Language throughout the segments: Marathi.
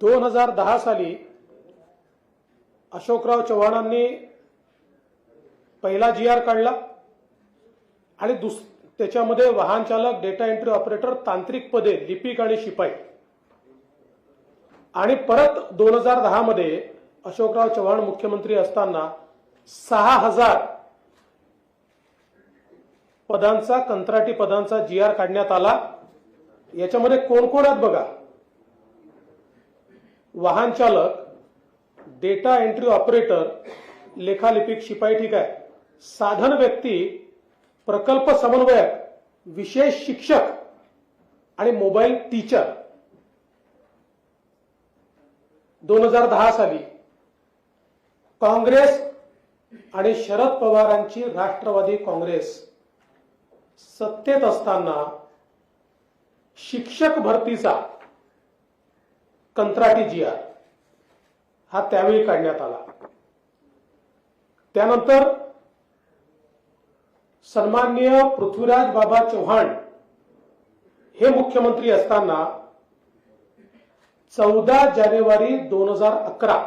2010 साली अशोकराव चव्हाणांनी पहिला GR काढला आणि त्याच्यामध्ये वाहन चालक, डेटा एंट्री ऑपरेटर, तांत्रिक पदे, लिपिक आणि शिपाई, आणि परत 2010 मध्ये अशोकराव चव्हाण मुख्यमंत्री असताना 6000 पदांचा, कंत्राटी पदांचा GR काढण्यात आला। याच्यामध्ये कोण कोण आहेत बघा, वाहन चालक, डेटा एंट्री ऑपरेटर, लेखालिपिक, शिपाई, ठीक आहे, साधन व्यक्ती, प्रकल्प समन्वयक, विशेष शिक्षक आणि मोबाईल टीचर। 2010 साली काँग्रेस आणि शरद पवारांची राष्ट्रवादी काँग्रेस सत्तेत असताना शिक्षक भरतीचा कंत्राटी GR हा त्यावेळी काढण्यात आला। त्यानंतर सन्माननीय पृथ्वीराज बाबा चव्हाण हे मुख्यमंत्री असताना 14 जानेवारी 2011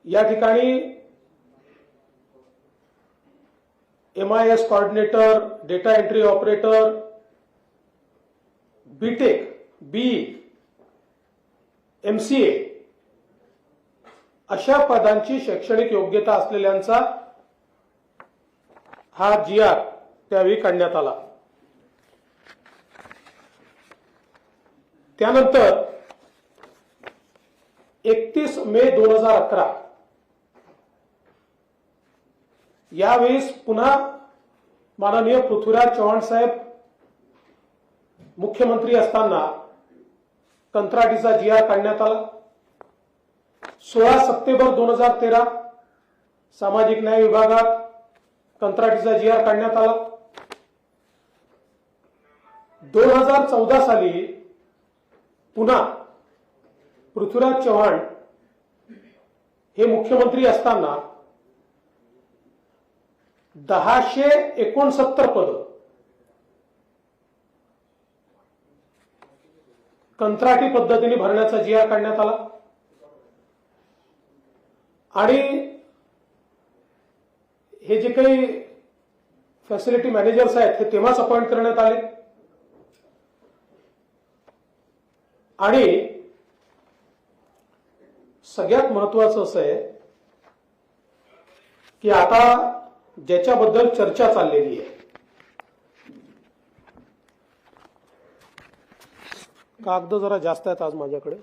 या ठिकाणी MIS coordinator, data entry operator, B Tech, BE, MCA अशा पदांची शैक्षणिक योग्यता असलेल्यांचा हा GR त्यावेळी काढण्यात आला। त्यानंतर 31 मे 2011 यावेळेस पुन्हा माननीय पृथ्वीराज चव्हाण साहेब मुख्यमंत्री असताना कंत्राटीचा GR काढण्यात आला। 16 सप्टेंबर 2013 सामाजिक न्याय विभागात कंत्राटीचा GR काढण्यात आला। 2014 साली पुन्हा पृथ्वीराज चव्हाण हे मुख्यमंत्री असताना 1069 पद कंत्राटी पद्धतीने भरण्याचा GR काढण्यात आला आणि हे जे काही फॅसिलिटी मॅनेजर्स आहेत हे तेव्हाच अपॉइंट करण्यात आले। आणि सगळ्यात महत्त्वाचं असं आहे की आता ज्याच्याबद्दल चर्चा चाललेली आहे, कागद जरा जास्त आहेत आज माझ्याकडे,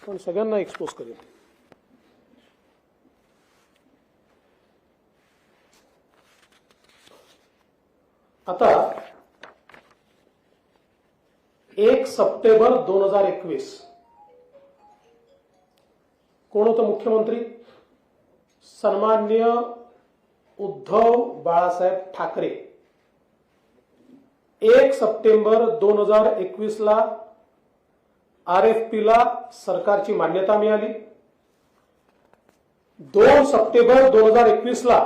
पण सगळ्यांना एक्सपोज करेल। आता 1 सप्टेंबर 2021 कोण होतं मुख्यमंत्री? सन्माननीय उद्धव बाळासाहेब ठाकरे। 1 सप्टेंबर 2021 ला RFP ला सरकारची मान्यता मिळाली। 2 सप्टेंबर 2021 ला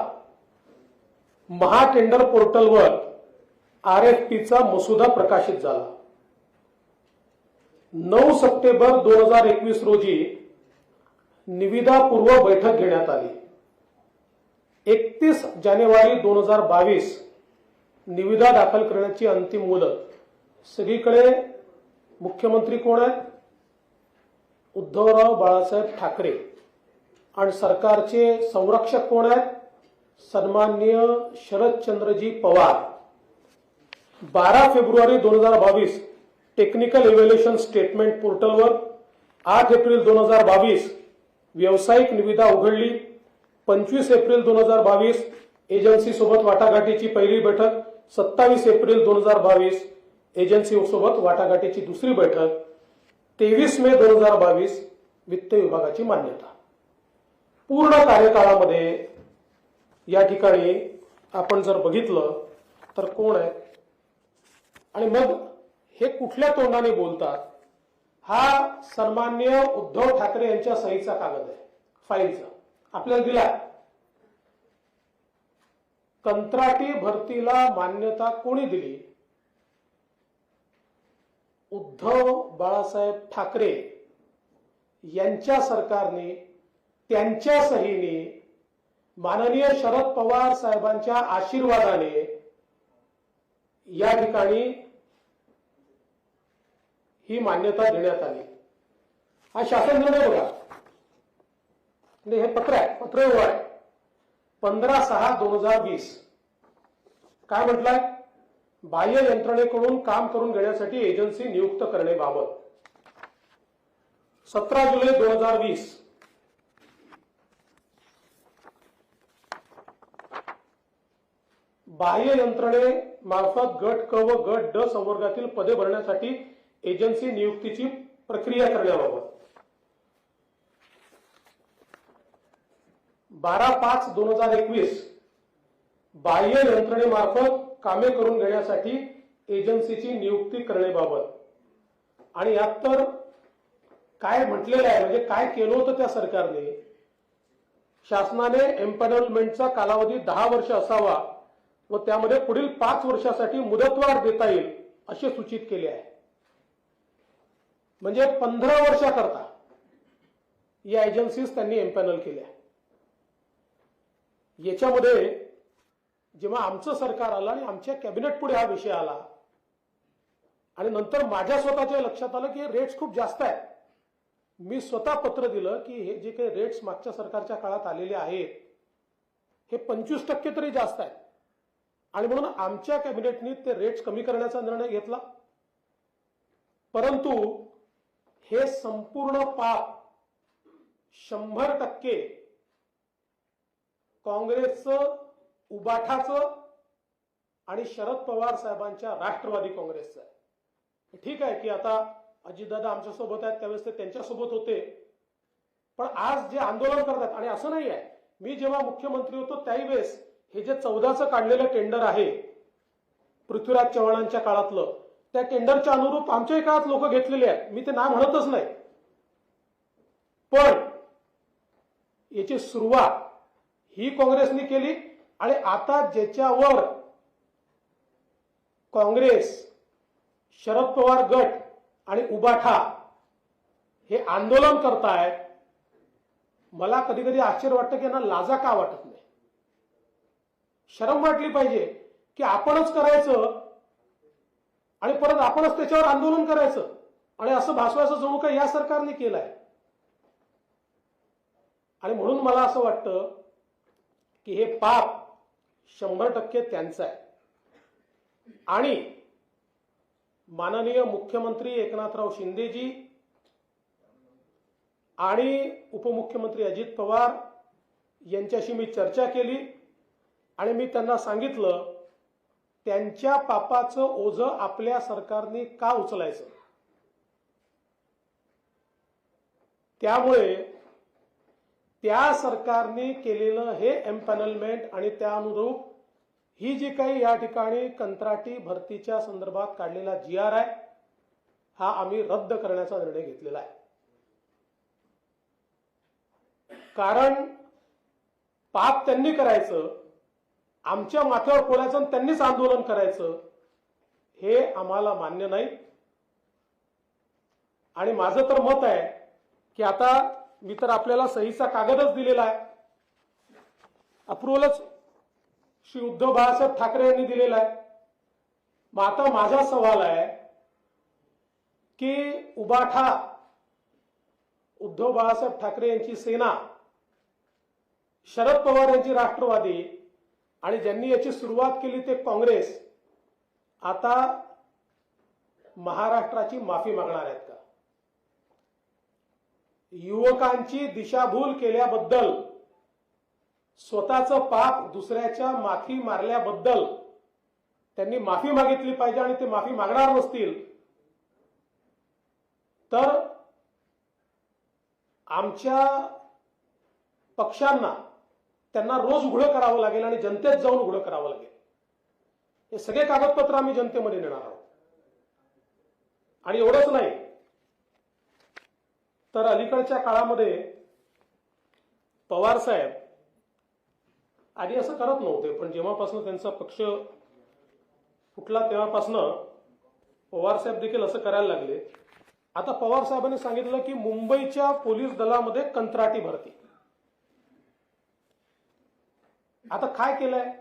महाटेंडर पोर्टलवर RFPचा मसुदा प्रकाशित झाला। 9 सप्टेंबर 2021 रोजी निविदापूर्व बैठक घेण्यात आली। 31 जानेवारी 2022 निविदा दाखल करण्याची अंतिम मुदत। सगळीकडे मुख्यमंत्री कोण आहेत? उद्धवराव बाळासाहेब ठाकरे। आणि सरकारचे संरक्षक कोण आहेत? सन्माननीय शरदचंद्रजी पवार। 12 फेब्रुवारी 2022 टेक्निकल इव्हॅल्युएशन स्टेटमेंट पोर्टलवर, 8 एप्रिल 2022 व्यावसायिक निविदा उघडली। 25 एप्रिल 2022 एजन्सी सोबत वाटाघाटीची पहिली बैठक। 27 एप्रिल 2022 एजन्सी सोबत वाटाघाटीची दुसरी बैठक। 23 मे 2022 वित्त विभागाची मान्यता। पूर्ण कार्यकाळामध्ये या ठिकाणी आपण जर बघितलं तर कोण आहे आणि मग हे कुठल्या तोंडाने बोलतात? हा सन्माननीय उद्धव ठाकरे यांच्या सहीचा कागद आहे, फाईलचा आपल्याला दिला। कंत्राटी भरतीला मान्यता कोणी दिली? उद्धव बाळासाहेब ठाकरे यांच्या सरकारने त्यांच्या सहीने माननीय शरद पवार साहेबांच्या आशीर्वादाने या ठिकाणी ही मान्यता देण्यात आली। हा शासन निर्णय बघा, म्हणजे हे पत्र आहे, पत्र उभं आहे 15/6/2020। काय म्हटलंय? बाह्य यंत्रणेकडून काम करून घेण्यासाठी एजन्सी नियुक्त करण्याबाबत 17 जुलै 2020। बाह्य यंत्रणे मार्फत गट क व गट ड संवर्गातील पदे भरण्यासाठी एजन्सी नियुक्तीची प्रक्रिया करण्याबाबत 12/5/2021। बाह्य यंत्रणेमार्फत कामे करून घेण्यासाठी एजन्सीची नियुक्ती करण्याबाबत। आणि यात तर काय म्हटलेलं आहे, म्हणजे काय केलं होतं त्या सरकारने, शासनाने एम्पॅनलमेंटचा कालावधी 10 वर्ष असावा व त्यामध्ये पुढील 5 वर्षासाठी मुदतवाढ देता येईल असे सूचित केले आहे। म्हणजे 15 वर्षाकरता या एजन्सीज त्यांनी एम्पॅनल केल्या। याच्यामध्ये जेव्हा आमचं सरकार आलं आणि आमच्या कॅबिनेट पुढे हा विषय आला आणि नंतर माझ्या स्वतःच्या लक्षात आलं की रेट्स खूप जास्त आहेत, मी स्वतः पत्र दिलं की हे जे काही रेट्स मागच्या सरकारच्या काळात आलेले आहेत हे 25% तरी जास्त आहेत आणि म्हणून आमच्या कॅबिनेटने ते रेट्स कमी करण्याचा निर्णय घेतला। परंतु हे संपूर्ण पाप 100% काँग्रेसचं, उबाठाचं आणि शरद पवार साहेबांच्या राष्ट्रवादी काँग्रेसचं आहे। ठीक आहे की आता अजितदादा आमच्या सोबत आहेत, त्यावेळेस ते त्यांच्या सोबत होते, पण आज जे आंदोलन करतात, आणि असं नाही आहे, मी जेव्हा मुख्यमंत्री होतो त्यावेळेस हे जे 14चं काढलेलं टेंडर आहे पृथ्वीराज चव्हाणांच्या काळातलं, त्या टेंडरच्या अनुरूप आमच्याही काळात लोक घेतलेले आहेत, मी ते नाव म्हणतच नाही, पण याची सुरुवात ही काँग्रेसने केली। आणि आता ज्याच्यावर काँग्रेस, शरद पवार गट आणि उबाठा हे आंदोलन करतायत, मला कधी कधी आश्चर्य वाटतं की यांना लाजा का वाटत नाही, शरम वाटली पाहिजे की आपणच करायचं आणि परत आपणच त्याच्यावर आंदोलन करायचं आणि असं भासवायचं जणू काय या सरकारने केलंय। आणि म्हणून मला असं वाटतं की हे पाप 100% त्यांचं आहे। आणि माननीय मुख्यमंत्री एकनाथराव शिंदेजी आणि उपमुख्यमंत्री अजित पवार यांच्याशी मी चर्चा केली आणि मी त्यांना सांगितलं त्यांच्या पापाचं ओझं आपल्या सरकारने का उचलायचं। त्यामुळे त्या सरकारने केलेलं हे एम्पॅनलमेंट आणि त्यानुरूप ही जी काही या ठिकाणी कंत्राटी भरतीच्या संदर्भात काढलेला GR आहे हा आम्ही रद्द करण्याचा निर्णय घेतलेला आहे। कारण पाप त्यांनी करायचं, आमच्या माथ्यावर फोडायचं आणि त्यांनीच आंदोलन करायचं हे आम्हाला मान्य नाही। आणि माझं तर मत आहे की आता मी तर आपल्याला सहीचा कागदच दिलेला आहे, अप्रुव्हलच श्री उद्धव बाळासाहेब ठाकरे यांनी दिलेला आहे। मग आता माझा सवाल आहे की उबाठा, उद्धव बाळासाहेब ठाकरे यांची सेना, शरद पवार यांची राष्ट्रवादी आणि ज्यांनी याची सुरुवात केली ते काँग्रेस, आता महाराष्ट्राची माफी मागणार आहेत का? युवकांची दिशाभूल केल्याबद्दल, स्वतःचं पाप दुसऱ्याच्या माथी मारल्याबद्दल त्यांनी माफी मागितली पाहिजे। आणि ते माफी मागणार नसतील तर आमच्या पक्षांना त्यांना रोज उघडं करावं लागेल आणि जनतेत जाऊन उघडं करावं लागेल। हे सगळे कागदपत्र आम्ही जनतेमध्ये नेणार आहोत। आणि एवढंच नाही तर अलीकडच्या काळामध्ये पवार साहेब आधी असं करत नव्हते, पण जेव्हापासून त्यांचा पक्ष फुटला तेव्हापासून पवार साहेब देखील असं करायला लागले. आता पवार साहेबांनी सांगितलं की मुंबईच्या पोलीस दलामध्ये कंत्राटी भरती. आता काय केलंय,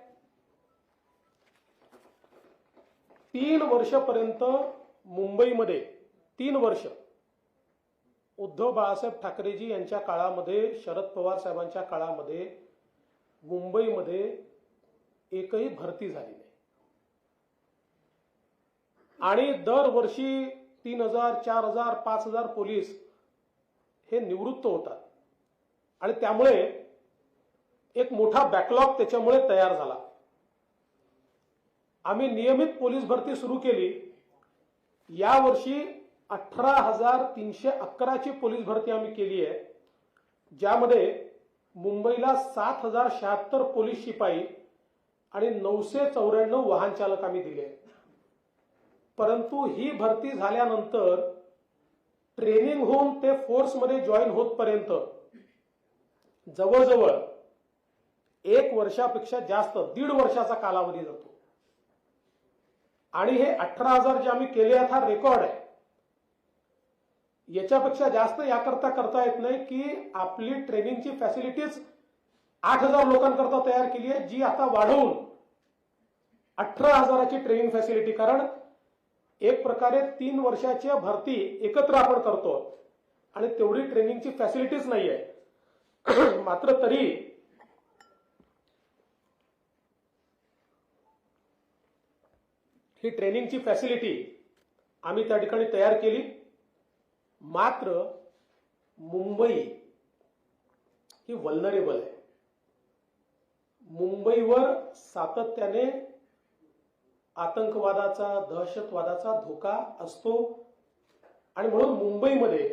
3 वर्षापर्यंत मुंबईमध्ये 3 वर्ष उद्धव बाळासाहेब ठाकरेजी यांच्या काळामध्ये, शरद पवार साहेबांच्या काळामध्ये मुंबईमध्ये एकही भरती झाली नाही. आणि दरवर्षी 3,000, 4,000, 5,000 पोलीस हे निवृत्त होतात. आणि त्यामुळे एक मोठा बॅकलॉग त्याच्यामुळे तयार झाला. आम्ही नियमित पोलीस भरती सुरू केली. यावर्षी 18,311 ची पोलीस भरती आम्ही केली आहे, ज्यामध्ये मुंबईला 7,076 पोलीस शिपाई आणि 994 वाहन चालक आम्ही दिले. परंतु ही भरती झाल्यानंतर ट्रेनिंग होऊन ते फोर्समध्ये जॉईन होतपर्यंत जवळजवळ 1 वर्षापेक्षा जास्त, 1.5 वर्षाचा कालावधी जातो. आणि हे 18,000 जे आम्ही केले आहेत हा रेकॉर्ड आहे. याच्यापेक्षा जास्त याकरता करता येत नाही की आपली ट्रेनिंगची फॅसिलिटीज 8,000 लोकांकरता तयार केली आहे, जी आता वाढवून 18,000ची ट्रेनिंग फॅसिलिटी. कारण एक प्रकारे 3 वर्षाची भरती एकत्र आपण करतो आणि तेवढी ट्रेनिंगची फॅसिलिटीज नाही आहे. मात्र तरी ही ट्रेनिंगची फॅसिलिटी आम्ही त्या ठिकाणी तयार केली. मात्र मुंबई ही व्हल्नरेबल आहे. मुंबईवर सातत्याने आतंकवादाचा, दहशतवादाचा धोका असतो. आणि म्हणून मुंबईमध्ये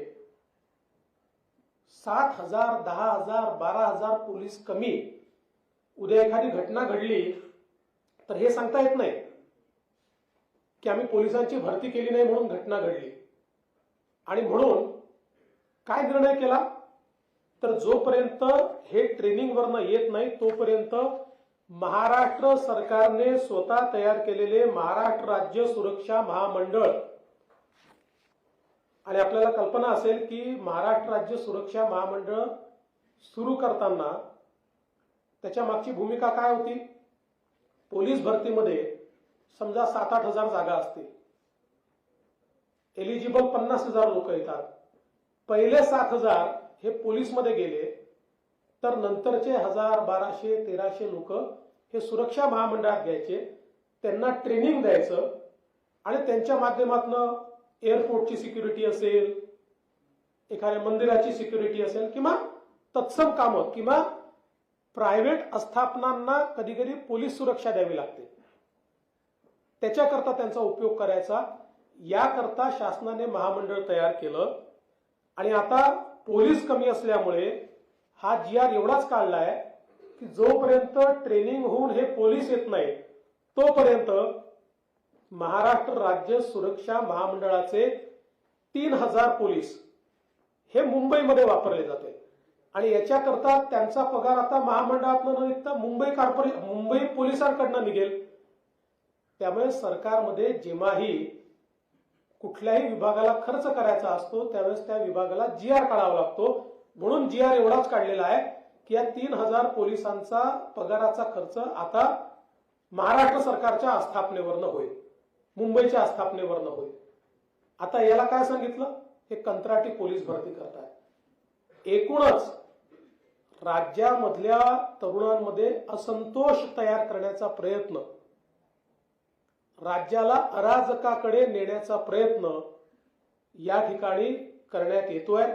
7,000, 10,000, 12,000 पोलीस कमी, उद्या एखादी घटना घडली तर हे सांगता येत नाही की आम्ही पोलिसांची भरती केली नाही म्हणून घटना घडली. आणि म्हणून काय निर्णय केला, तर जोपर्यंत हे ट्रेनिंगवरनं येत नाही तोपर्यंत महाराष्ट्र सरकारने स्वतः तयार केलेले महाराष्ट्र राज्य सुरक्षा महामंडळ, आणि आपल्याला कल्पना असेल की महाराष्ट्र राज्य सुरक्षा महामंडळ सुरू करताना त्याच्या मागची भूमिका काय होती. पोलीस भरतीमध्ये समजा 7-8 हजार जागा असतील, एलिजिबल 50,000 लोक येतात. पहिले 7,000 हे पोलीसमध्ये गेले तर नंतरचे 1,000, 1,200, 1,300 लोक हे सुरक्षा महामंडळात घ्यायचे, त्यांना ट्रेनिंग द्यायचं आणि त्यांच्या माध्यमातून एअरपोर्टची सिक्युरिटी असेल, एखाद्या मंदिराची सिक्युरिटी असेल किंवा तत्सम कामं किंवा प्रायव्हेट आस्थापनांना कधी कधी पोलीस सुरक्षा द्यावी लागते, त्याच्याकरता त्यांचा उपयोग करायचा. याकरता शासनाने महामंडळ तयार केलं. आणि आता पोलीस कमी असल्यामुळे हा GR एवढाच काढलाय की जोपर्यंत ट्रेनिंग होऊन हे पोलीस येत नाही तोपर्यंत महाराष्ट्र राज्य सुरक्षा महामंडळाचे 3,000 पोलीस हे मुंबईमध्ये वापरले जाते. आणि याच्याकरता त्यांचा पगार आता महामंडळातनं न निघता मुंबई पोलिसांकडनं निघेल. त्यामुळे सरकारमध्ये जेव्हाही कुठल्याही विभागाला खर्च करायचा असतो त्यावेळेस त्या विभागाला GR काढावा लागतो. म्हणून GR एवढाच काढलेला आहे की या 3,000 पोलिसांचा पगाराचा खर्च आता महाराष्ट्र सरकारच्या आस्थापनेवरनं होईल, मुंबईच्या आस्थापनेवरनं होईल. आता याला काय सांगितलं, हे कंत्राटी पोलीस भरती करताय. एकूणच राज्यामधल्या तरुणांमध्ये असंतोष तयार करण्याचा प्रयत्न, राज्याला अराजकाकडे नेण्याचा प्रयत्न या ठिकाणी करण्यात येतोय.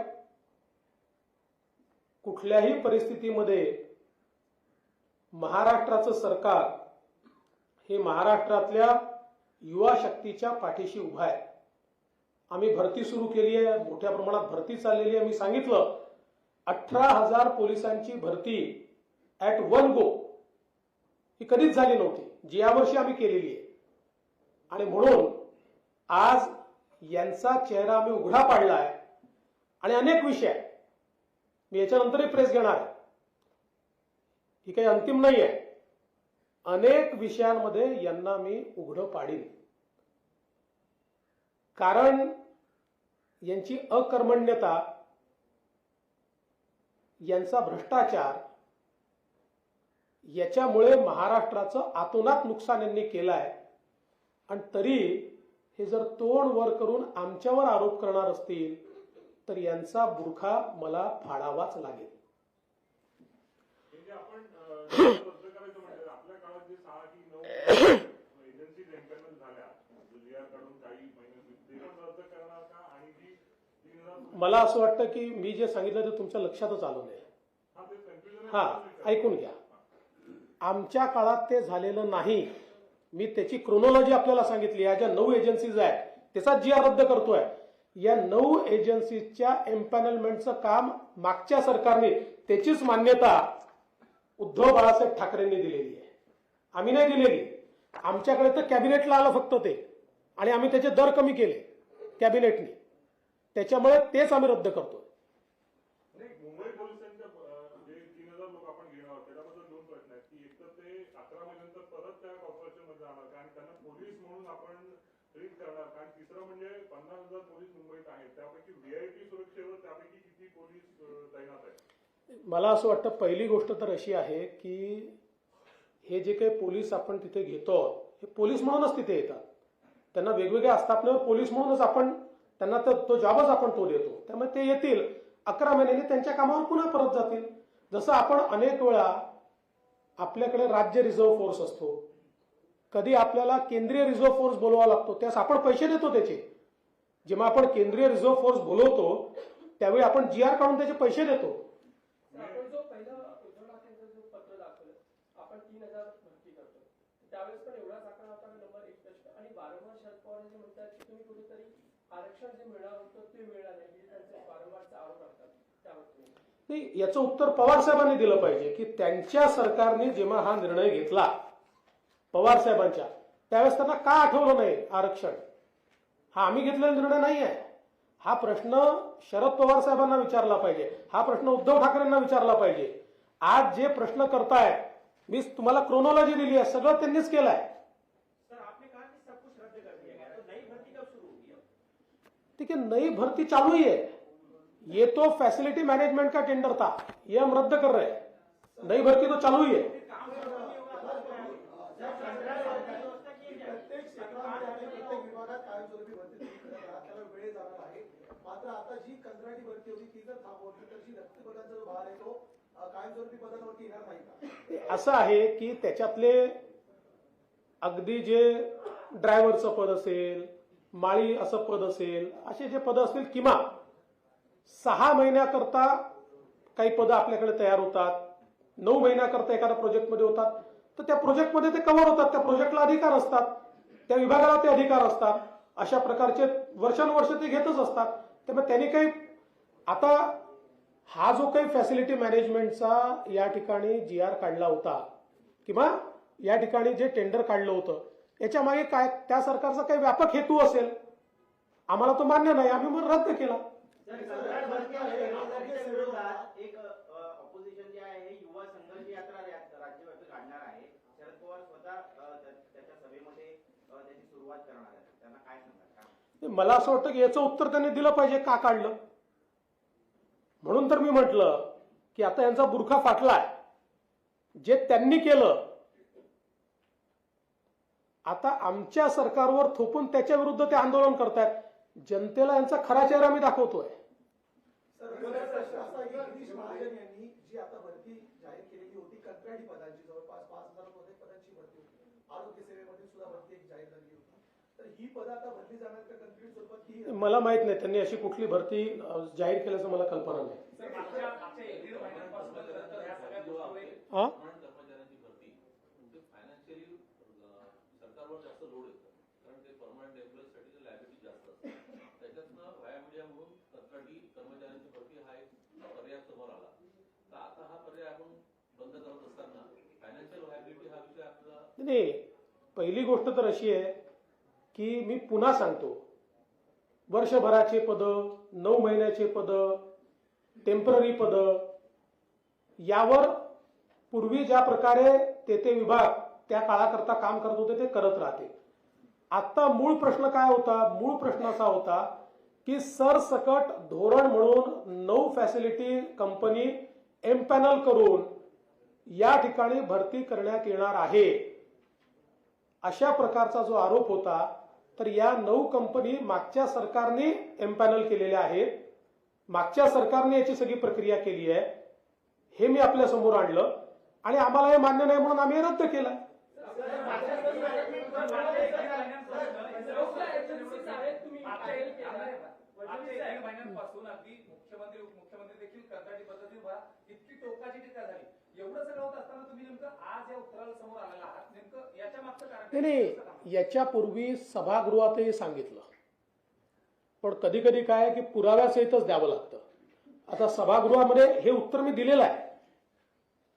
कुठल्याही परिस्थितीमध्ये महाराष्ट्राचं सरकार हे महाराष्ट्रातल्या युवा शक्तीच्या पाठीशी उभा आहे. आम्ही भरती सुरू केली आहे, मोठ्या प्रमाणात भरती चाललेली आहे. मी सांगितलं 18,000 पोलिसांची भरती ऍट वन गो ही कधीच झाली नव्हती, जी यावर्षी आम्ही केलेली आहे. आणि म्हणून आज यांचा चेहरा आम्ही उघडा पाडलाय. आणि अनेक विषय, मी याच्यानंतरही प्रेस घेणार आहे, ही काही अंतिम नाही आहे. अनेक विषयांमध्ये यांना मी उघडं पाडीन. कारण यांची अकर्मण्यता, यांचा भ्रष्टाचार, याच्यामुळे महाराष्ट्राचं आतोनात नुकसान यांनी केलं आहे. आणि तरी हे जर तोंड वर करून आमच्यावर आरोप करणार असतील तर यांचा बुरखा मला फाडावाच लागेल. आपण रद्द करायचं म्हणजे आपल्या काळात जे 6 की 9 एजन्सीज एम्पॅनल झाल्या, जीआर कडून काही महिने ते पण रद्द करणार का? आणि जी 3000 मला असं वाटतं की मी जे सांगितलं ते तुमच्या लक्षातच आलं नाही. ऐकून घ्या. आमच्या काळात ते झालेलं नाही. मी त्याची क्रोनॉलॉजी आपल्याला सांगितली. या ज्या 9 एजन्सीज आहेत त्याचा जीआर रद्द करतोय. या 9 एजन्सीजच्या एम्पॅनलमेंटचं काम मागच्या सरकारने, त्याचीच मान्यता उद्धव बाळासाहेब ठाकरेंनी दिलेली आहे. आम्ही नाही दिलेली. आमच्याकडे तर कॅबिनेटला आलं फक्त ते, आणि आम्ही त्याचे दर कमी केले कॅबिनेटने. त्याच्यामुळे तेच आम्ही रद्द करतोय. मुंबई पोलिसांच्या जे 3000 लोक आपण घेणार आहोत त्याच्याबद्दल 2 प्रश्न आहेत की एक तर ते 11 महिन्यानंतर परत त्या कॉर्पोरेशन मध्ये जाणार का आणि त्यांना पोलीस म्हणून आपण ट्रीट करणार का? आणि तिसरं म्हणजे 50,000 पोलीस मुंबईत आहेत, त्यापैकी व्हीआयपी सुरक्षेवर त्यापैकी किती पोलीस तैनात आहेत? मला असं वाटतं पहिली गोष्ट तर अशी आहे की हे जे काही पोलीस आपण तिथे घेतो हे पोलीस म्हणूनच तिथे येतात. त्यांना वेगवेगळ्या आस्थापनेवर पोलीस म्हणूनच आपण त्यांना तो जॉबच आपण तो देतो. त्यामुळे ते येतील 11 महिन्यांनी त्यांच्या कामावर पुन्हा परत जातील. जसं आपण अनेक वेळा आपल्याकडे राज्य रिझर्व्ह फोर्स असतो, कधी आपल्याला केंद्रीय रिझर्व्ह फोर्स बोलवावा लागतो, त्यास आपण पैसे देतो त्याचे. जेव्हा आपण केंद्रीय रिझर्व्ह फोर्स बोलवतो त्यावेळी आपण जीआर काढून त्याचे पैसे देतो. आपण जो पहिला उद्धव ठाकरेंचं जो पत्र दाखवलं, आपण 3000 भरती करतो, त्यावेळेस पण एवढाच आकडा होता नंबर 1 प्रश्न. आणि वारंवार शरद पवार जे म्हणतात की तुम्ही कुठेतरी आरक्षण जे मिळालं होतं ते मिळालं नाही, हे त्यांचे वारंवारचा आरोप असतात. त्यावर नाही, याचं उत्तर पवार साहेबांनी दिलं पाहिजे की त्यांच्या सरकारने जेव्हा हा निर्णय घेतला पवार साहेबांच्या, त्यावेळेस त्यांना का आठवलं नाही आरक्षण? हा आम्ही घेतलेला निर्णय नाही आहे. हा प्रश्न शरद पवार साहेबांना विचारला पाहिजे. हा प्रश्न उद्धव ठाकरेंना विचारला पाहिजे. आज जे प्रश्न करताय, मी तुम्हाला क्रोनॉलॉजी दिली आहे, सगळं त्यांनीच केलंय. सर आपने कहा कि सब कुछ रद्द कर दिया गया, तो नई भर्ती कब शुरू होगी? ठीक है, नई भर्ती चालू ही है. ये तो फैसिलिटी मैनेजमेंट का टेंडर था, ये हम रद्द कर रहे हैं. नई भर्ती तो चालू ही है. मात्र आता जी कंत्राटी भरती होती ती जर थांबवली तर जी रक्तपदांचा जो भार आहे तो कायमस्वरूपी पदांवरती येणार नाही का? असं आहे की त्याच्यातले अगदी जे ड्रायव्हरचं पद असेल, माळी असं पद असेल, असे जे पद असतील किमान 6 महिन्याकरता काही पदं आपल्याकडे तयार होतात, 9 महिन्याकरता एखाद्या प्रोजेक्टमध्ये होतात, तर त्या प्रोजेक्टमध्ये ते कव्हर होतात. त्या प्रोजेक्टला अधिकार असतात, त्या विभागाला ते अधिकार असतात. अशा प्रकारचे वर्षानुवर्ष ते घेतच असतात. त्यामुळे त्यांनी काही आता हा जो काही फॅसिलिटी मॅनेजमेंटचा या ठिकाणी जीआर काढला होता किंवा या ठिकाणी जे टेंडर काढलं होतं, याच्या मागे काय त्या सरकारचा काही व्यापक हेतू असेल, आम्हाला तो मान्य नाही, आम्ही मग रद्द केला. एक ऑपोजिशन जे आहे युवा संघर्ष यात्रा राज्यव्यापी काढणार आहे. शरद पवार स्वतः त्याच्या सभेमध्ये त्याची सुरुवात करणार आहे. त्यांना काय सांगणार? मला असं वाटतं की याचं उत्तर त्यांनी दिलं पाहिजे का काढलं. म्हणून तर मी म्हटलं की आता यांचा बुरखा फाटलाय. जे त्यांनी केलं आता आमच्या सरकारवर थोपून त्याच्या विरुद्ध ते आंदोलन करतायत. जनतेला यांचा खरा चेहरा मी दाखवतोय. गिरीश महाजन यांनी जी आता भरती जाहीर केलेली होती कंत्राटी पदांची, जवळपास 5,000 पदांची भरती होती. आरोग्य सेवेमध्ये सुद्धा भरती एक जाहीर झाली होती. तर ही पदं आता भरली जाणार का कंत्राटी स्वरूपात? ही मला माहित नाही त्यांनी अशी कुठली भरती जाहीर केल्याचं मला कल्पना नाही. हा कर्मचाऱ्यांची भरती फायनान्शियली सरकारवर जास्त लोड येतं, कारण ते परमनंट एम्प्लॉईजसाठी लायबिलिटी जास्त असते. त्याच्यातनं व्हाया मीडिया म्हणून कंत्राटी कर्मचाऱ्यांची भरती हा एक पर्याय समोर आला. तर आता हा पर्याय आपण बंद करत असताना फायनान्शियल व्हायबिलिटी हा विषय आपला नाही. पहिली गोष्ट तर अशी आहे की मी पुन्हा सांगतो, वर्षभराचे पदं, 9 महिन्याचे पदं, टेम्पररी पदं, यावर पूर्वी ज्या प्रकारे ते विभाग त्या काळाकरता काम करत होते ते करत राहते. आता मूळ प्रश्न काय होता? मूळ प्रश्न असा होता की सरसकट धोरण म्हणून 9 फॅसिलिटी कंपनी एम्पॅनल करून या ठिकाणी भरती करण्यात येणार आहे, अशा प्रकारचा जो आरोप होता. तर या 9 कंपनी मागच्या सरकारने एम्पॅनल केलेल्या आहेत. मागच्या सरकारने याची सगळी प्रक्रिया केली आहे. हे मी आपल्या समोर आणलं आणि आम्हाला हे मान्य नाही म्हणून आम्ही हे रद्द केलं. मागच्या 1 महिन्यांपासून अगदी मुख्यमंत्री उपमुख्यमंत्री देखील कंत्राटी पद्धतीवर इतकी टोकाची टीका झाली. एवढं सगळं होत असताना तुम्ही नेमकं आज या उत्तराला समोर आलेला आहात, नेमकं याच्या मागचं कारण नाही, याच्यापूर्वी सभागृहातही सांगितलं, पण कधी कधी काय आहे की पुराव्यासहितच द्यावं लागतं. आता सभागृहामध्ये हे उत्तर मी दिलेलं आहे.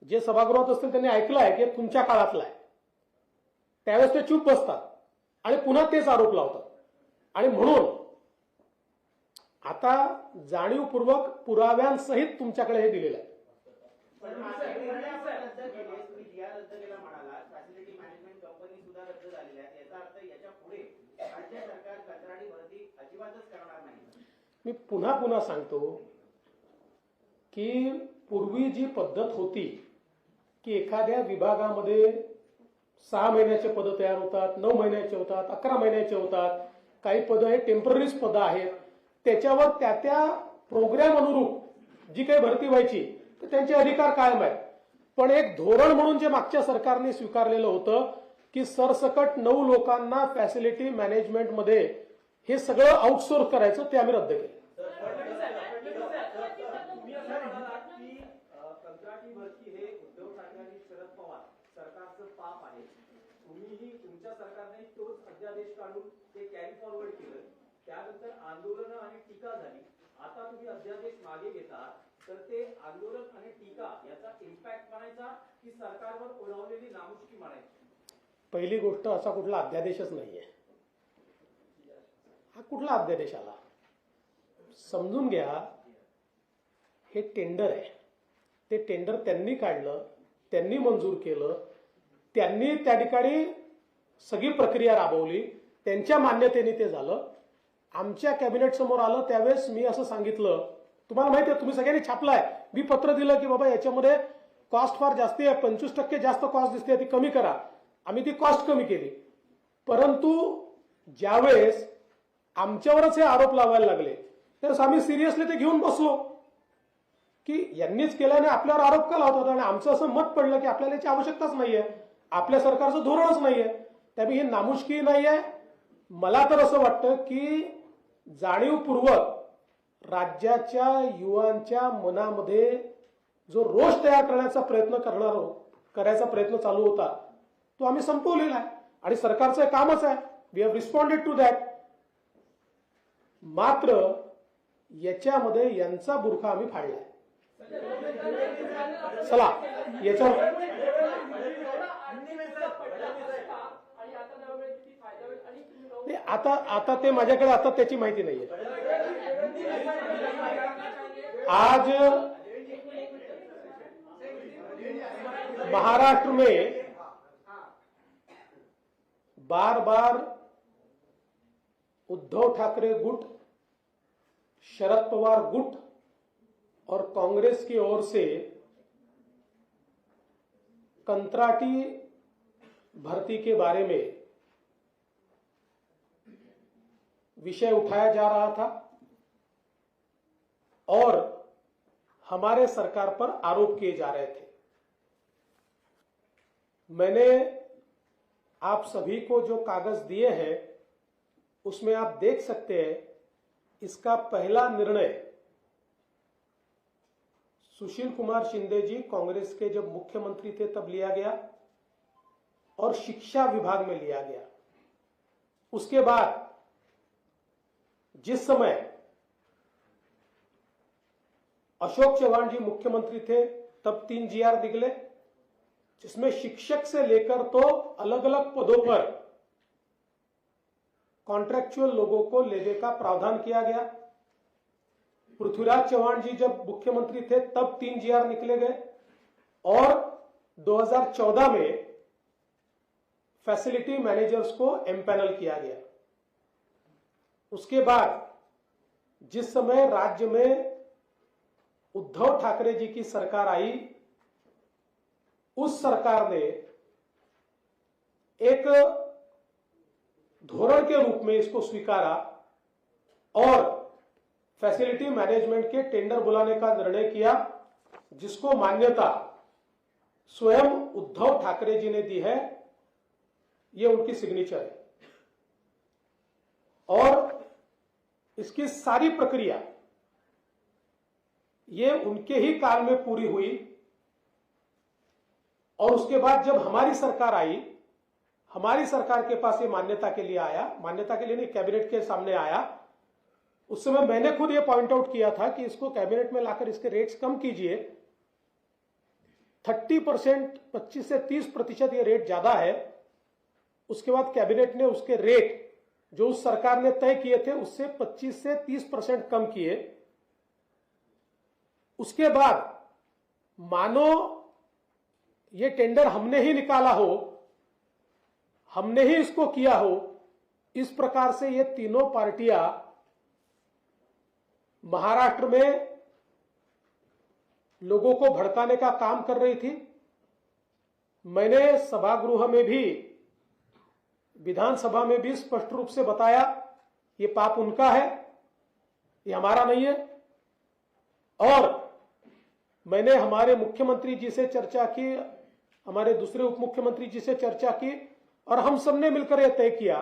जे सभागृहात असतील त्यांनी ऐकलं आहे की तुमच्या काळातलं आहे. त्यावेळेस ते चूप बसतात आणि पुन्हा तेच आरोप लावतात. आणि म्हणून आता जाणीवपूर्वक पुराव्यांसहित तुमच्याकडे हे दिलेलं आहे. पण मागच्या निर्णय आपण रद्द केले, तुम्ही जी आर रद्द केला म्हणाला, फॅसिलिटी मॅनेजमेंट कंपनी सुद्धा रद्द झालेल्या आहेत. याचा अर्थ याच्या पुढे राज्य सरकार कंत्राटी भरती अजिबातच करणार नाही. मी पुन्हा पुन्हा सांगतो की पूर्वी जी पद्धत होती की एखाद्या विभागामध्ये 6 महिन्याचे पदं तयार होतात, 9 महिन्याचे होतात, 11 महिन्याचे होतात, काही पदं हे टेम्पररीज पदं आहेत, त्याच्यावर त्या प्रोग्राम अनुरूप जी काही भरती व्हायची तर त्यांचे अधिकार कायम आहेत. पण एक धोरण म्हणून जे मागच्या सरकारने स्वीकारलेलं होतं की सरसकट 9 लोकांना फॅसिलिटी मॅनेजमेंटमध्ये हे सगळं आउटसोर्स करायचं, ते आम्ही रद्द केलं. तुम्ही असं म्हणालात की कंत्राटी भरती हे उद्धव ठाकरे आणि शरद पवार सरकारचं पाप आहे. तुम्हीही तुमच्या सरकारने तोच अध्यादेश काढून ते कॅरी फॉरवर्ड केलं. त्यानंतर आंदोलनं आणि टीका झाली. आता तुम्ही अध्यादेश मागे घेता तर ते आंदोलन आणि टीका याचा इम्पॅक्ट म्हणायचा की सरकारवर ओढवलेली नामुष्की म्हणायची? पहिली गोष्ट, असा कुठला अध्यादेशच नाहीये. हा कुठला अध्यादेश आला? समजून घ्या, हे टेंडर आहे. ते टेंडर त्यांनी काढलं, त्यांनी मंजूर केलं, त्यांनी त्या ठिकाणी सगळी प्रक्रिया राबवली, त्यांच्या मान्यतेने ते झालं. आमच्या कॅबिनेट समोर आलं त्यावेळेस मी असं सांगितलं, तुम्हाला माहिती आहे, तुम्ही सगळ्यांनी छापलाय, मी पत्र दिलं की बाबा याच्यामध्ये कॉस्ट फार जास्ती आहे, 25% जास्त कॉस्ट दिसते, ती कमी करा. आम्ही ती कॉस्ट कमी केली. परंतु ज्यावेळेस आमच्यावरच हे आरोप लावायला लागले त्यावेळेस आम्ही सिरियसली ते घेऊन बसलो की यांनीच केल्याने आपल्यावर आरोप का लावतात. आणि आमचं असं मत पडलं की आपल्याला याची आवश्यकताच नाहीये, आपल्या सरकारचं धोरणच नाहीये. त्यामुळे ही नामुष्की नाहीये. मला तर असं वाटतं की जाणीवपूर्वक राज्याच्या युवांच्या मनामध्ये जो रोष तयार करण्याचा करायचा प्रयत्न चालू होता तो आम्ही संपवलेला आहे आणि सरकारचं कामच आहे. We have responded to that. मात्र याच्यामध्ये यांचा बुरखा आम्ही फाडलाय. चला याच्या आता ते माझ्याकडे आता त्याची माहिती नाहीये. आज महाराष्ट्र में बार बार उद्धव ठाकरे गुट, शरद पवार गुट और कांग्रेस की ओर से कंत्राटी भर्ती के बारे में विषय उठाया जा रहा था और हमारे सरकार पर आरोप किए जा रहे थे. मैंने आप सभी को जो कागज दिए हैं उसमें आप देख सकते हैं, इसका पहला निर्णय सुशील कुमार शिंदे जी कांग्रेस के जब मुख्यमंत्री थे तब लिया गया और शिक्षा विभाग में लिया गया. उसके बाद जिस समय अशोक चौहान जी मुख्यमंत्री थे तब 3 GR निकले, जिसमें शिक्षक से लेकर तो अलग अलग पदों पर कॉन्ट्रैक्चुअल लोगों को लेने का प्रावधान किया गया. पृथ्वीराज चौहान जी जब मुख्यमंत्री थे तब 3 GR निकले गए और 2014 में फैसिलिटी मैनेजर्स को एम्पैनल किया गया। उसके बाद जिस समय राज्य में उद्धव ठाकरे जी की सरकार आई, उस सरकार ने एक धोरण के रूप में इसको स्वीकारा और फैसिलिटी मैनेजमेंट के टेंडर बुलाने का निर्णय किया, जिसको मान्यता स्वयं उद्धव ठाकरे जी ने दी है। ये उनकी सिग्नेचर है और इसकी सारी प्रक्रिया ये उनके ही काल में पूरी हुई। और उसके बाद जब हमारी सरकार आई, हमारी सरकार के पास ये मान्यता के लिए आया, मान्यता के लिए नहीं, कैबिनेट के सामने आया, उस समय मैंने खुद ये पॉइंट आउट किया था कि इसको कैबिनेट में लाकर इसके रेट्स कम कीजिए। 30%, 25 से 30% ये रेट ज्यादा है। उसके बाद कैबिनेट ने उसके रेट जो उस सरकार ने तय किए थे उससे 25 से 30% कम किए। उसके बाद मानो ये टेंडर हमने ही निकाला हो, हमने ही इसको किया हो, इस प्रकार से ये तीनों पार्टियां महाराष्ट्र में लोगों को भड़काने का काम कर रही थी। मैंने सभागृह में भी, विधानसभा में भी स्पष्ट रूप से बताया, ये पाप उनका है, ये हमारा नहीं है। और मैंने हमारे मुख्यमंत्री जी से चर्चा की, हमारे दूसरे उप मुख्यमंत्री जी से चर्चा की और हम सबने मिलकर यह तय किया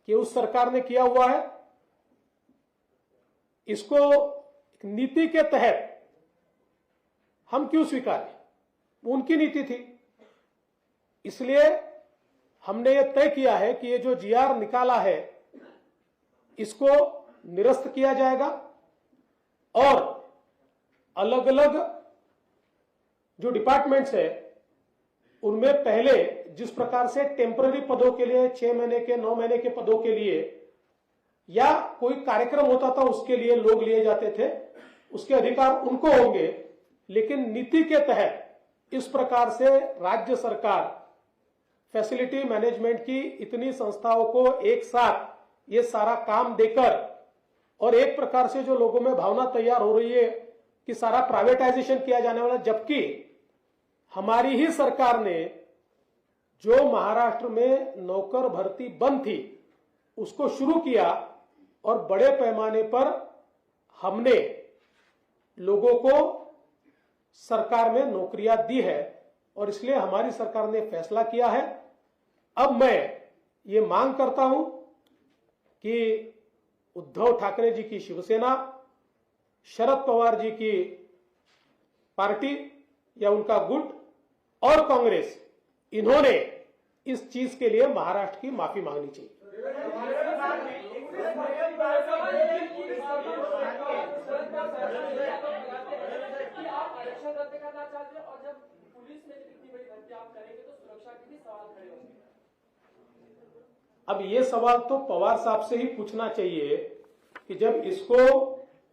कि उस सरकार ने किया हुआ है, इसको नीति के तहत हम क्यों स्वीकारें, उनकी नीति थी। इसलिए हमने यह तय किया है कि ये जो जीआर निकाला है इसको निरस्त किया जाएगा और अलग अलग जो डिपार्टमेंट्स है उनमें पहले जिस प्रकार से टेम्पररी पदों के लिए 6 महीने के 9 महीने के पदों के लिए या कोई कार्यक्रम होता था उसके लिए लोग लिए जाते थे, उसके अधिकार उनको होंगे। लेकिन नीति के तहत इस प्रकार से राज्य सरकार फैसिलिटी मैनेजमेंट की इतनी संस्थाओं को एक साथ ये सारा काम देकर और एक प्रकार से जो लोगों में भावना तैयार हो रही है कि सारा प्राइवेटाइजेशन किया जाने वाला, जबकि हमारी ही सरकार ने जो महाराष्ट्र में नौकर भर्ती बंद थी उसको शुरू किया और बड़े पैमाने पर हमने लोगों को सरकार में नौकरियां दी है और इसलिए हमारी सरकार ने फैसला किया है। अब मैं ये मांग करता हूं कि उद्धव ठाकरे जी की शिवसेना, शरद पवार जी की पार्टी या उनका गुट और कांग्रेस, इन्होंने इस चीज के लिए महाराष्ट्र की माफी मांगनी चाहिए। आप आरक्षण रद्द करना चाहते हैं और जब पुलिस में इतनी बड़ी भर्ती आप करेंगे तो सुरक्षा के भी सवाल खड़े होंगे। अब ये सवाल तो पवार साहब से ही पूछना चाहिए कि जब इसको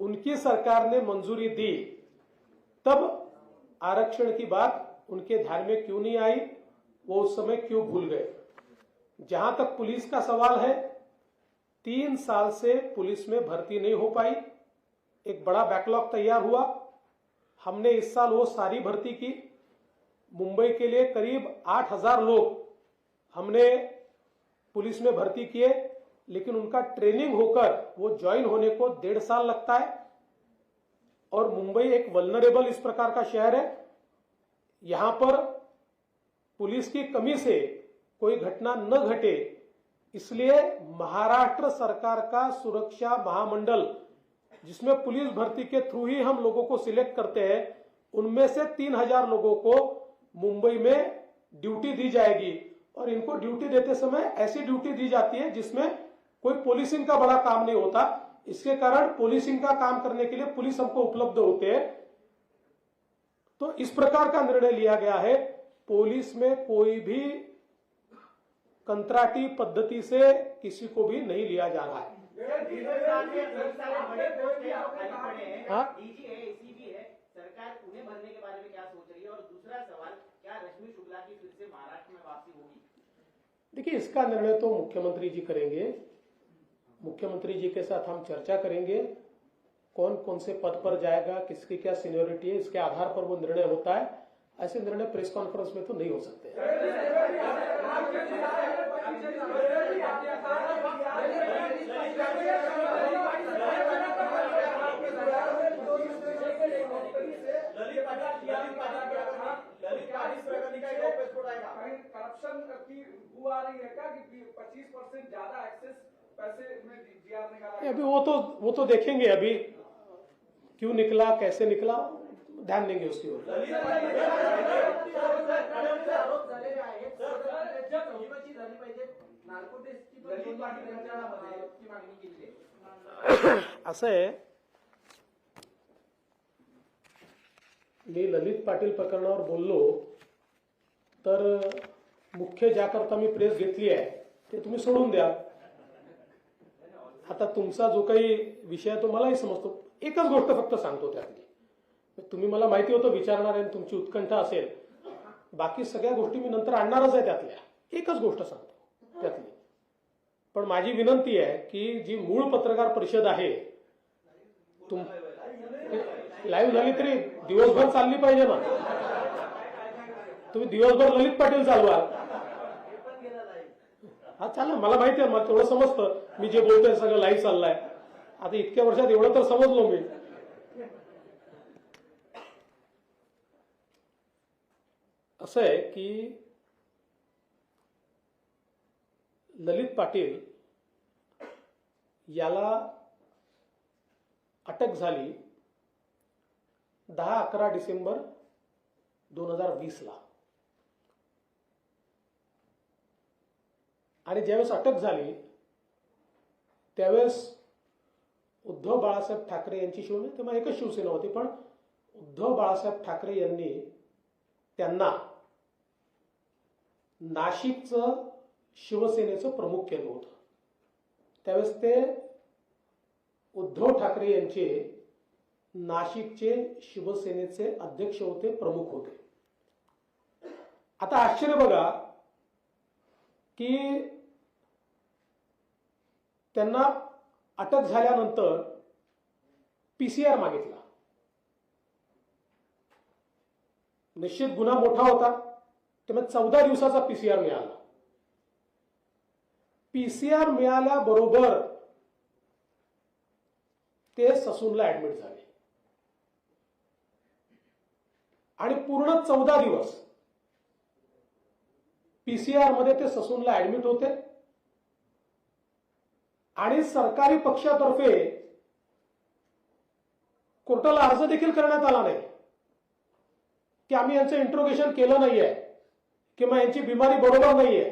उनकी सरकार ने मंजूरी दी तब आरक्षण की बात उनके ध्यान में क्यों नहीं आई, वो उस समय क्यों भूल गए। जहां तक पुलिस का सवाल है, 3 साल से पुलिस में भर्ती नहीं हो पाई, एक बड़ा बैकलॉग तैयार हुआ। हमने इस साल वो सारी भर्ती की। मुंबई के लिए करीब 8000 लोग हमने पुलिस में भर्ती किए, लेकिन उनका ट्रेनिंग होकर वो ज्वाइन होने को 1.5 साल लगता है। और मुंबई एक वल्नरेबल इस प्रकार का शहर है, यहां पर पुलिस की कमी से कोई घटना न घटे, इसलिए महाराष्ट्र सरकार का सुरक्षा महामंडल, जिसमें पुलिस भर्ती के थ्रू ही हम लोगों को सिलेक्ट करते हैं, उनमें से 3000 लोगों को मुंबई में ड्यूटी दी जाएगी। और इनको ड्यूटी देते समय ऐसी ड्यूटी दी जाती है जिसमें कोई पुलिसिंग का बड़ा काम नहीं होता। इसके कारण पुलिसिंग का काम करने के लिए पुलिस हमको उपलब्ध होते हैं। तो इस प्रकार का निर्णय लिया गया है। पुलिस में कोई भी कंत्राटी पद्धति से किसी को भी नहीं लिया जा रहा है। हाँ? डीजी है, एसीबी है, सरकार उन्हें भरने के बारे में क्या सोच रही है? और दूसरा सवाल, क्या रश्मि शुक्ला की फिर से महाराष्ट्र में वापसी होगी? देखिए, इसका निर्णय तो मुख्यमंत्री जी करेंगे। मुख्यमंत्री जी के साथ हम चर्चा करेंगे, कौन कौन से पद पर जाएगा, किसकी क्या सीनियोरिटी है, इसके आधार पर वो निर्णय होता है। ऐसे निर्णय प्रेस कॉन्फ्रेंस में तो नहीं हो सकते। करप्शन की वो आ रही है क्या कि 25% ज्यादा एक्सेस पैसे में जीआर निकाला? अभी वो तो देखेंगे, अभी क्यों निकला, कैसे निकला, ध्यान देंगे उसकी ओर। असं आहे, मी ललित पाटील प्रकरणावर बोललो तर मुख्य ज्याकरता मी प्रेस घेतली आहे ते तुम्ही सोडून द्या। आता तुमचा जो काही विषय आहे तो मलाही समजतो। एकच गोष्ट फक्त सांगतो त्यातली, तुम्ही मला माहिती होतं विचारणार आहे, तुमची उत्कंठा असेल, बाकी सगळ्या गोष्टी मी नंतर आणणारच आहे। त्यातल्या एकच गोष्ट सांगतो त्यातली, पण माझी विनंती आहे की जी मूळ पत्रकार परिषद आहे, लाईव्ह झाली तरी दिवसभर चालली पाहिजे ना। तुम्ही दिवसभर ललित पाटील चालवा, हा चालेल, मला माहिती आहे, मला तेवढं समजतं, मी जे बोलतोय सगळं लाईव्ह चाललंय। आता इतक्या वर्षात एवढं तर समजलो मी। असं आहे की ललित पाटील याला अटक झाली 10-11 डिसेंबर 2020 ला, आणि ज्यावेळेस अटक झाली त्यावेळेस उद्धव बाळासाहेब ठाकरे यांची शिवसेना, तेव्हा एकच शिवसेना होती, पण उद्धव बाळासाहेब ठाकरे यांनी त्यांना नाशिकचं शिवसेनेचं प्रमुख केलं होतं। त्यावेळेस ते उद्धव ठाकरे यांचे नाशिकचे शिवसेनेचे अध्यक्ष होते, प्रमुख होते। आता आश्चर्य बघा की त्यांना अटक झाल्यानंतर पीसीआर मागितला। निश्चित गुन्हा मोठा होता, त्यामुळे 14 दिवसाचा पीसीआर मिळाला। पीसीआर मिळाल्याबरोबर ते ससूनला ऍडमिट झाले आणि पूर्ण 14 दिवस पीसीआर मध्ये ते ससूनला ऍडमिट होते आणि सरकारी पक्षातर्फे कोर्टाला अर्ज देखील करण्यात आला नाही की आम्ही यांचं इंट्रोगेशन केलं नाहीये किंवा यांची बिमारी बरोबर नाहीये,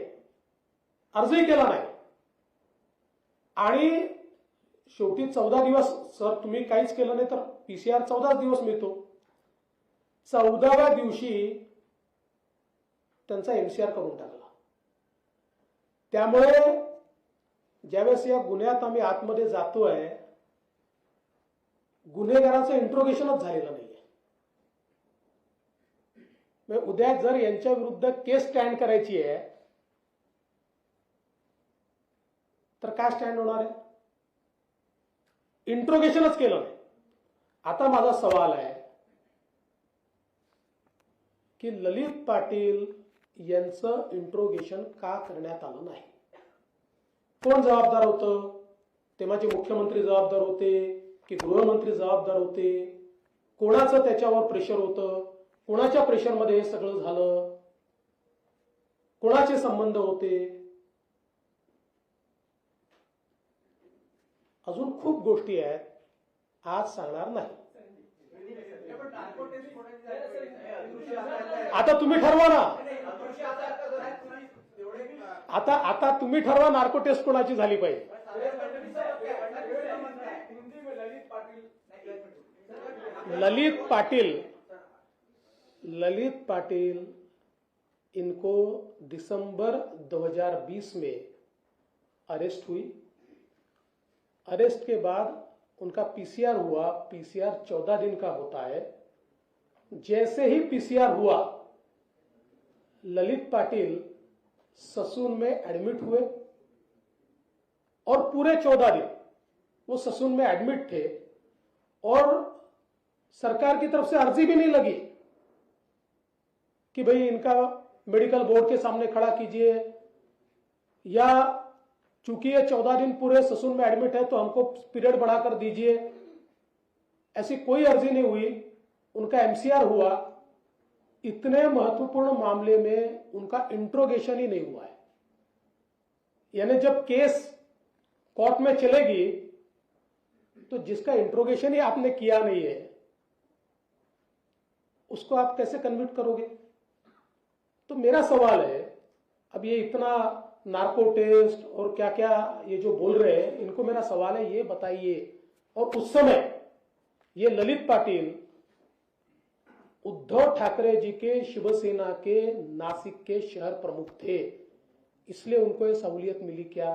अर्जही केला नाही। आणि शेवटी 14 दिवस, सर तुम्ही काहीच केलं नाही तर पीसीआर 14 दिवस मिळतो। 14व्या दिवशी त्यांचा एमसीआर करून टाकला। त्यामुळे ज्यावेळेस या गुन्ह्यात आम्ही आतमध्ये जातोय, गुन्हेगाराचं इंट्रोगेशनच झालेलं नाहीये। उद्या जर यांच्या विरुद्ध केस स्टँड करायची आहे तर काय स्टँड होणार आहे? इंट्रोगेशनच केलं नाही। आता माझा सवाल आहे की ललित पाटील यांचं इंट्रोगेशन का करण्यात आलं नाही? कोण जबाबदार होतं? तेव्हाचे मुख्यमंत्री जबाबदार होते की गृहमंत्री जबाबदार होते? कोणाचं त्याच्यावर प्रेशर होतं? कोणाच्या प्रेशरमध्ये हे सगळं झालं? कोणाचे संबंध होते? अजून खूप गोष्टी आहेत, आज सांगणार नाही। आता तुम्ही ठरवा ना, आता तुम्ही ठरवा नार्को टेस्ट कोणाची झाली पाहिजे। ललित पाटिल इनको दिसंबर 2020 में अरेस्ट हुई। अरेस्ट के बाद उनका पीसीआर हुआ। पीसीआर 14 दिन का होता है। जैसे ही पीसीआर हुआ, ललित पाटिल ससून में एडमिट हुए और पूरे 14 दिन वो ससून में एडमिट थे और सरकार की तरफ से अर्जी भी नहीं लगी कि भाई इनका मेडिकल बोर्ड के सामने खड़ा कीजिए, या चूंकि ये 14 दिन पूरे ससून में एडमिट है तो हमको पीरियड बढ़ाकर दीजिए। ऐसी कोई अर्जी नहीं हुई, उनका एमसीआर हुआ। इतने महत्वपूर्ण मामले में उनका इंट्रोगेशन ही नहीं हुआ है। यानी जब केस कोर्ट में चलेगी तो जिसका इंट्रोगेशन ही आपने किया नहीं है उसको आप कैसे कन्विक्ट करोगे? तो मेरा सवाल है, अब ये इतना नार्को टेस्ट और क्या क्या ये जो बोल रहे हैं, इनको मेरा सवाल है ये बताइए। और उस समय ये ललित पाटिल उद्धव ठाकरे जी के शिवसेना के नासिक के शहर प्रमुख थे, इसलिए उनको ये सहूलियत मिली क्या?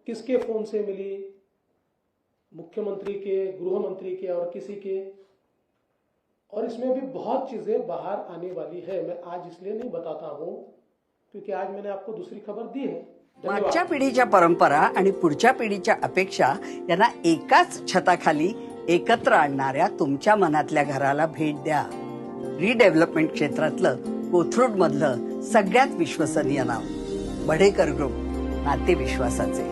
किसके फोन से मिली? मुख्यमंत्री के, गृह मंत्री के और किसी के? और इसमें भी बहुत चीजें बाहर आने वाली है। मैं आज इसलिए नहीं बताता हूं क्योंकि आज मैंने आपको दूसरी खबर दी है। धन्यवाद। मागच्या पिढीच्या परंपरा आणि पुढच्या पिढीच्या अपेक्षा यांना एकाच छताखाली एकत्र आणणाऱ्या तुमच्या मनातल्या घराला भेट द्या. रिडेव्हलपमेंट क्षेत्रातलं कोथरूड मधलं सगळ्यात विश्वसनीय नाव बढेकर ग्रुप, नाते विश्वासाचे.